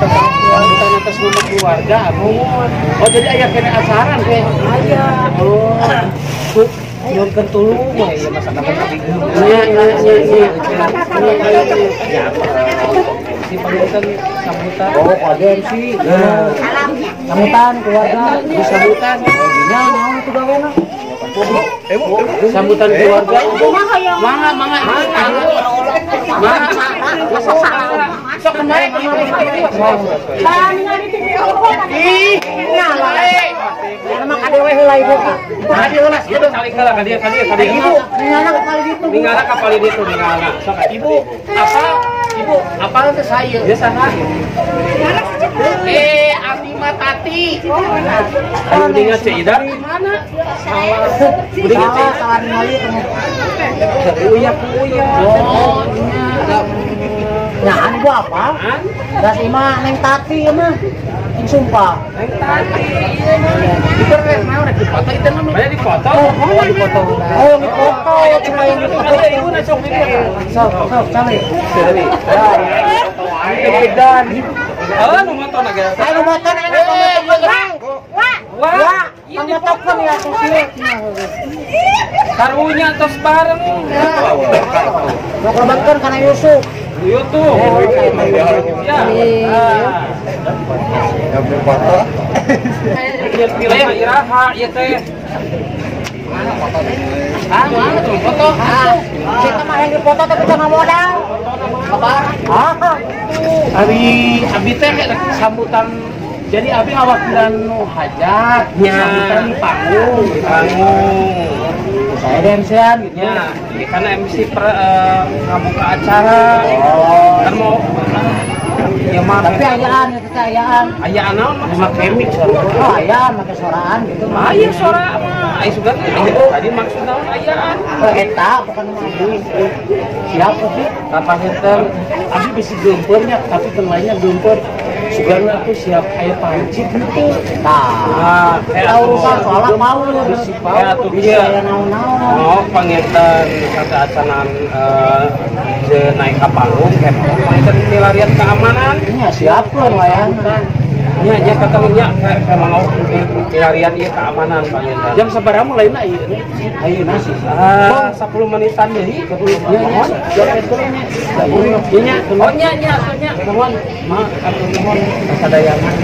sambutan atas nama keluarga. Oh jadi ayah kena asaran teh. Aya. Oh. Nyuruh ketulung mah ya masakan tapi. Ya. Si pengurusan sambutan. Oh, aden sih. Sambutan keluarga, di sambutan. Nya naon itu gaweana? Sambutan keluarga. Mangga. Sok kemari. Ih, nyala. Karena kadewe heula ibu. Kadewe ulas kitu saling heula ka dia. Ibu, ningalna ka pali ditu ningalna. Sok ibu, apa teh saya? Dia sana. Abdi mah Tati. Ayo dingat Cida. Mana? Dingat Cida salah ningali teh. Uya. Oh, nyaan gua apa? Das imah Neng Tati mah. Sumpah. Neng Tati. Itu kan mau rek dipoto itu mah. Banyak dipoto. Oh, dipoto. Oh, dipoto cuma yang dipoto. Ibu na sok video. Sok, cali. Cali. Kepedan. Nu motor na gara. Ayo motor enak Wah. Kamu telepon ya sosial. Karunya tos bareng. Mau korbankan karena Yusuf. YouTube. Ya. Yang foto. Pilih iraha ieu teh. Mana tuh foto? Kita mah yang dipoto tapi jangan modal. Abi teh sambutan. Jadi abi awakilan nu hajat, sambutan di panggung. Saya dancean gitu ya. Karena MC ngabuka acara. Kan mau ya mah tapi ayaan itu teh ayaan naon mah kemik suara. Oh ayaan make soraan gitu mah. Aya sora mah. Ai sugan tadi maksud naon ayaan. Eta bukan abi. Siapa sih? Kapan enten abi bisi gempernya tapi teu lainnya gemper. Sugana aku siap aya pancit gitu. Nah, urusan soalnya mau bisi ya tuh dia naon-naon. Oh, pangetan kata acanan naik ka panggung kan. Pangetan milarian keamanan. Nya siapkeun layanan. Nya kata nya emang milarian ieu keamanan pangetan. Jam sabaraha mulainya ieu? Ayeuna sih. 10 menitan deui. Nya. Nya. Oh nya. Mohon kesadayangan.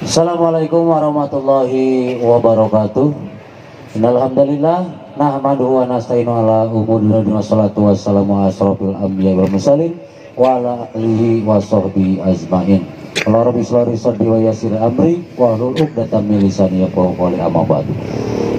Assalamualaikum warahmatullahi wabarakatuh. Innalhamdulillah nahmaduhu wa nasta'inu ala umurina wassalatu wassalamu ala asrofil anbiya wal mursalin wa ala alihi wa sahbihi ajmain. Allah rabbi sholli sadri wa yassir amri wa hlul 'uqdatam min lisani yafqahu qawli amma ba'du.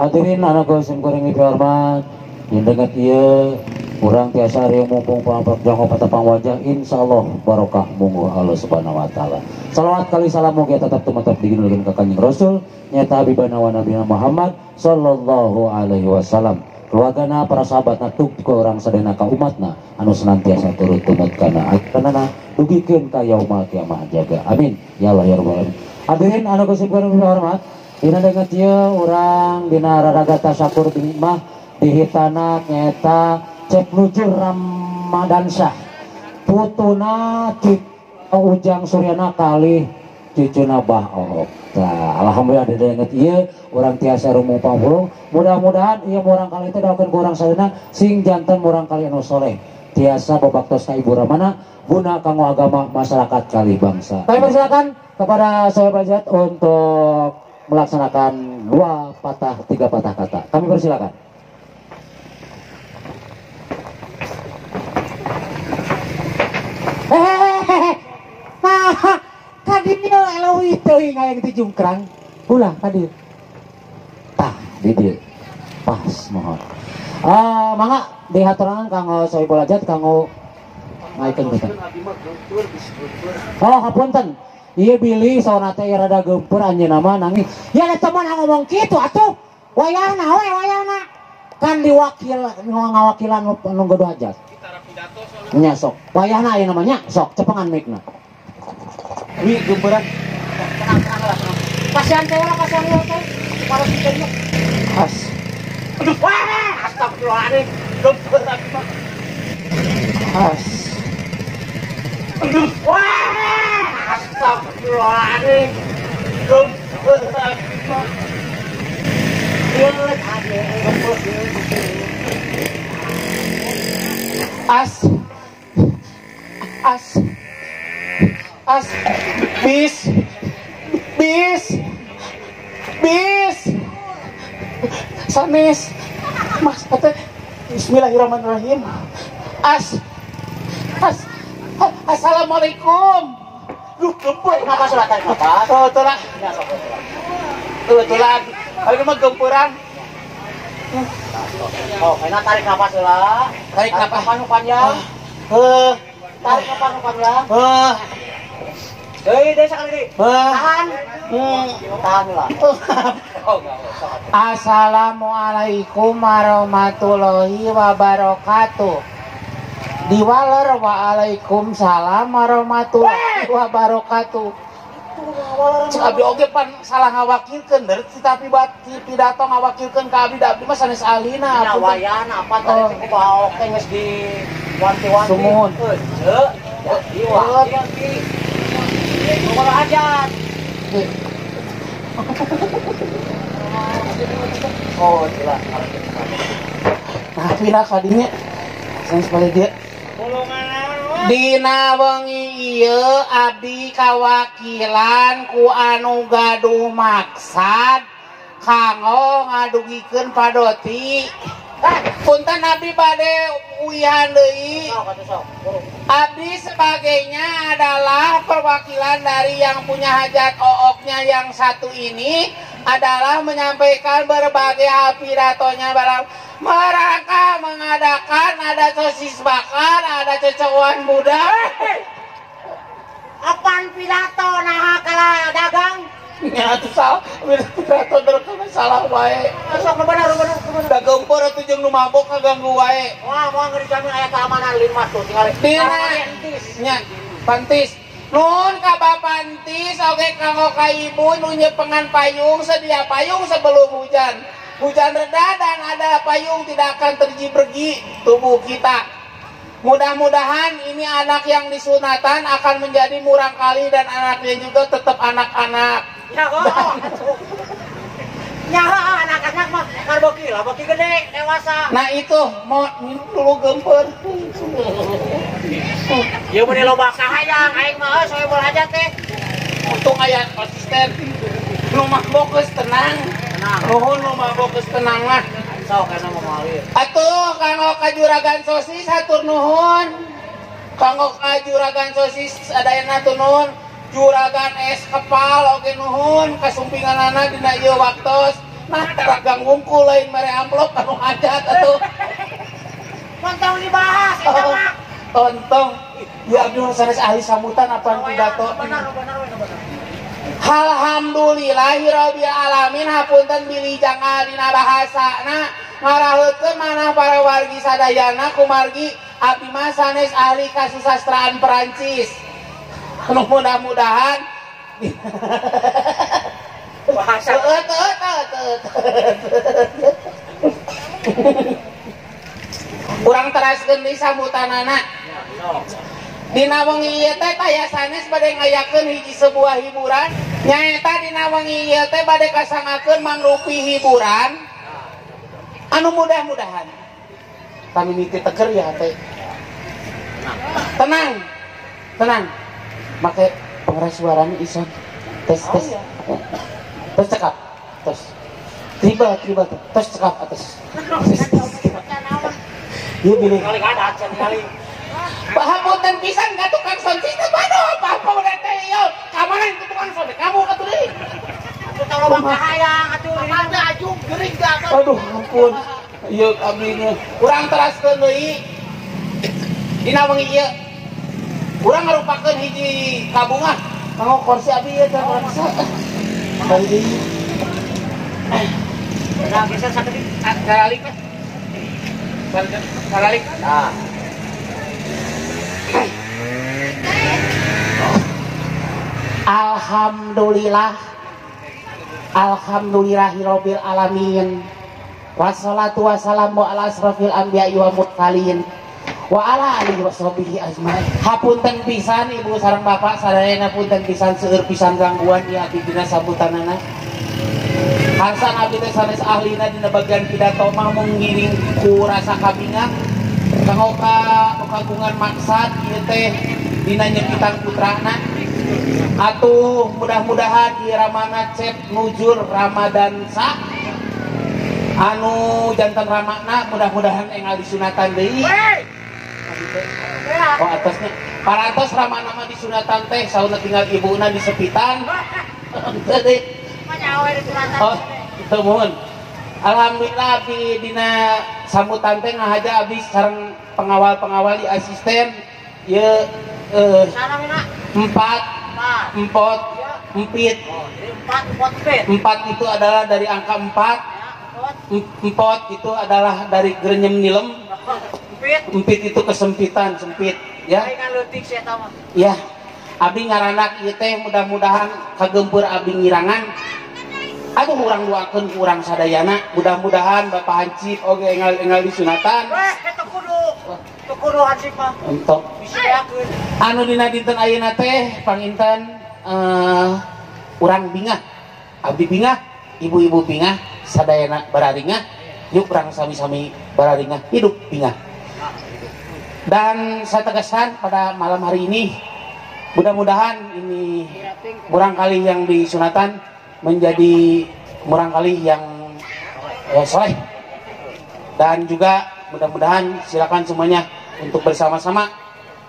Hadirin anak sing kuring hormat, yen denget ieu urang tiasa ari mumpung pangaprak patapang wajah insyaallah barokah mungguh Allah Subhanahu wa taala. Salawat kali salam mugia tetap tumatap digeuneulkeun ka Kanjeng Rasul nyata habibana wa nabiyana Muhammad sallallahu alaihi wasallam. Keluargana para sahabatna tuk ke orang sadayana ka umatna anu senantiasa turut tumut kana akanana dugikeun ka yaumul kiamah jaga. Amin ya Allah ya rabbal alamin. Hadirin anu geus hormat, dina denget ieu urang dina raraga tasyakur mah dihitana nyata cek lujur Ramadansyah putuna Ujang Suryana kali cucuna Bah Orok. Nah, alhamdulillah didenget ieu urang tiasa rumu pangulung. Mudah-mudahan ieu urang kali teh daokeun ku urang sadayana sing janten urang kali anu soleh. Tiasa bobaktos ka Ibu Ramana guna kanggo agama masyarakat kali bangsa. Kami persilakan kepada saya Bajat untuk melaksanakan 2 patah 3 patah kata. Kami persilakan. Tadi dia elawi teuing aya gitu jungkrang. Ulah tadi. Tah, di dieu. Pas mohon. Mangga dihaturangan kanggo Sohibul Hajat kanggo ngaikeun kita. Oh, hapunten. Ieu bilih saona teh rada geumpeur anjeunna mah nangis. Ya da teman ngomong kitu atuh. Wayahna we wayahna. Kan diwakil ngawakilan nu Godo Hajat. Nya sok. Wayahna aya namanya sok cepengan mikna. Wi geumpeuran. Tenang lah. Kasihan teh lah kasihan teh. Para sikenya. As. Aduh, wah, astagfirullahaladzim. Geumpeuran mah. As. Wah, astagfirullahaladzim. As, bis, sanes, mas, bismillahirrahmanirrahim, assalamualaikum. Duh, gempur. Kenapa selatan apa? Oh, itulah. Kebetulan. Kalau mah gempuran. Oh, kena tarik nafas lah. Tarik nafas panjang. Tarik nafas panjang. Desa kali. Tahan. Tahan lah. Assalamualaikum warahmatullahi wabarakatuh. Diwaler waalaikumsalam warahmatullahi wabarakatuh. Cik abdi oge pan salah ngawakilkeun der tapi pidato ngawakilkeun ka abdi abdi mah sanes alina. Wayan apa tadi ku bawa oke geus di wanti-wanti. Sumun. Heuh. Wanti-wanti. Ngomong hajat. Oh, jelas. Nah, pindah ka dinya. Sanes balik dia. Dina wengi ieu abdi kawakilan ku anu gaduh maksad kanggo ngadugikeun padoti. Punten abdi bade uihan deui. Abdi sebagainya adalah perwakilan dari yang punya hajat ooknya yang satu ini adalah menyampaikan berbagai hal pidatonya barang mereka mengadakan ada sosis bakar, ada cecewan budak. Apaan pidato nah kala dagang? Ya atuh salah, pidato direkam salah wae. Sok bener. Da gempur atuh jeung nu mabok ngaganggu wae. Wah, moal ngerijamin aya keamanan 5 tuh tinggal. Dina nya pantis. Nun ka Bapantis oge kanggo ka ibu nu nyepengan payung, sedia payung sebelum hujan. Hujan reda dan ada payung tidak akan terjibergi tubuh kita. Mudah-mudahan ini anak yang disunatan akan menjadi murang kali dan anaknya juga tetap anak-anak. Ya kok. Nyaho anak-anak mah kan boki gede dewasa. Nah itu mau minum dulu gempur. Ya mun loba kahayang aing mah soe bola aja teh. Untung aya asisten. Nu mabok geus tenang. Nuhun nu mabok geus tenang mah. Sok kana mau ngalir. Atuh kanggo ka juragan sosis hatur nuhun. Kanggo ka juragan sosis sadayana teu nuhun. Juragan es kepal oge nuhun kasumpinganana dina ieu waktos. Nah, taragang ngungkul lain mere amplop anu hajat atuh. Montong dibahas eta mah. Tontong. Ya abdi sanes ahli sambutan apaan pidato. Bener. Alhamdulillahirabbil alamin hapunten bilih jangal dina bahasana ngaraheutkeun manah para wargi sadayana kumargi abdi mah sanes ahli kasusastraan Perancis. Mudah-mudahan bahasa urang teraskeun di sambutanana. Dina wengi ieu teh taya sanes bade ngayakeun hiji sebuah hiburan. Nyaeta dina wengi ieu teh bade kasangakeun mangrupi hiburan anu mudah-mudahan kami mimiti teger ya teh. Tenang. Make pengeras suaranya isan. Tes. Tes cekap. Tes. Tiba. Tes cekap atas. Ieu bilih kali ada kali. Pahapunten pisan ka tukang sontis teh pado apa udah teh ieu. Kamana itu tukang sontis? Kamu atuh deui. Atuh loba kahayang atuh ada ajung geuring ka. Aduh ampun. Ieu abdi urang teraskeun deui. Dina wengi ieu urang ngarupakeun hiji kabungan kanggo kursi abdi ieu teh raksa. Bari deui. Nah, geser sakeuti. Karalik. Karalik. Nah. Alhamdulillahirabbil alamin. Wassalatu wassalamu ala asrofil anbiya'i wa mursalin Waala ali wa sobihi azmai. Hapunten pisan ibu sareng bapak sadayana punten pisan seueur pisan gangguan ieu abdi dina sambutanana. Harsan abdi teh sanes ahlina dina bagian pidato mah menggiring ku rasa kabingang. Kanggo kagungan maksad ieu teh dina nyepitan putrana. Atuh mudah-mudahan ieu ramana cep nujur Ramadan sa anu jantan ramakna mudah-mudahan enggal disunatan deui. Oh atasnya parantos ramana mah disunatan teh sauna tinggal ibuna di sepitan. Tadi oh temuan alhamdulillah abdi dina sambutan teh ngahaja abdi sareng pengawal-pengawal di asisten ieu empat empit. Empat itu adalah dari angka 4. Empot itu adalah dari grenyem nilem. Empit itu kesempitan, sempit ya. Ya. Abdi ngaranak ieu teh mudah-mudahan kagempeur abdi ngirangan. Aduh urang duakeun ku urang sadayana, mudah-mudahan Bapak Hansip oge enggal disunatan. Teu kudu Hansip mah. Entok. Anu dina dinten ayeuna teh panginten urang bingah. Abdi bingah, ibu-ibu bingah, sadayana bararingah. Yuk urang sami-sami bararingah hidup bingah. Dan saya tegaskan pada malam hari ini, mudah-mudahan ini barangkali yang disunatan menjadi barangkali yang soleh. Dan juga mudah-mudahan silakan semuanya untuk bersama-sama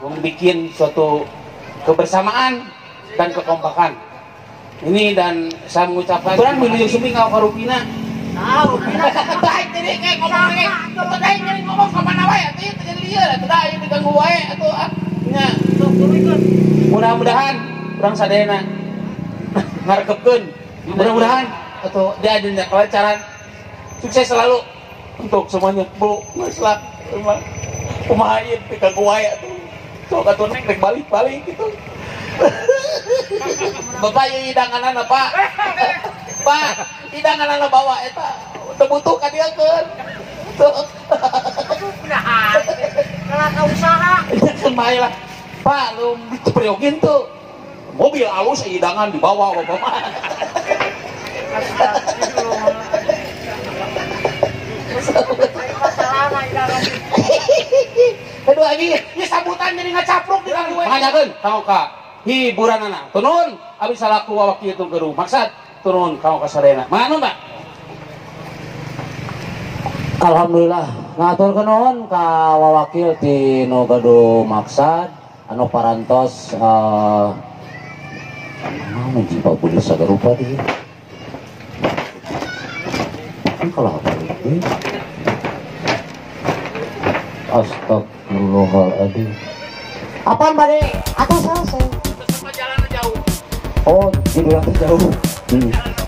membuat suatu kebersamaan dan kekompakan. Ini dan saya mengucapkan kurang menuju sumi kau karupina. Rupina baik jadi kayak ngomong ke mana wae atuh jadi lieu atuh da ieu diganggu wae atuh nya. Mudah-mudahan urang sadayana ngaregepkeun. Mudah-mudahan atuh dia ada kelancaran. Sukses selalu untuk semuanya. Bu, masalah kumaha ieu diganggu wae atuh. Sok atuh nek rek balik-balik gitu. Bapak ieu hidanganana, Pak. Pak, hidanganana bawa eta. Teu butuh ka dieukeun. Tuh. Kunahan. Kalau ka usaha. Kan bae lah. Pak, lu dicepriogin tuh. Mobil alus hidangan dibawa Bapak mah. Aduh ini sambutan jadi ngacapruk di kali we. Manyakeun kanggo ka hiburanana. Tunun abdi salaku wawaki itu geru. Maksad turun kanggo ka sadayana. Manganu Mbak? Alhamdulillah ngaturkeun nuhun ka wawakil ti nu gaduh maksad anu parantos mana jiwa budi sagarupa dia. Kan kalau apa itu? Astagfirullahaladzim. Apaan Bade? Atas selesai. Jalan jauh. Oh, judulnya jauh.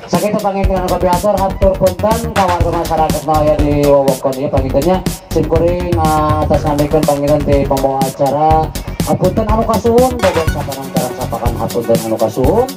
Sakit panginten kopi atur hatur punten kawarga masyarakat aya di wewengkon ieu pangintennya sim kuring atas namikeun panginten ti pembawa acara. Hapunten anu kasuhun, bobotoh sapanang cara sapakan hapunten anu kasuhun.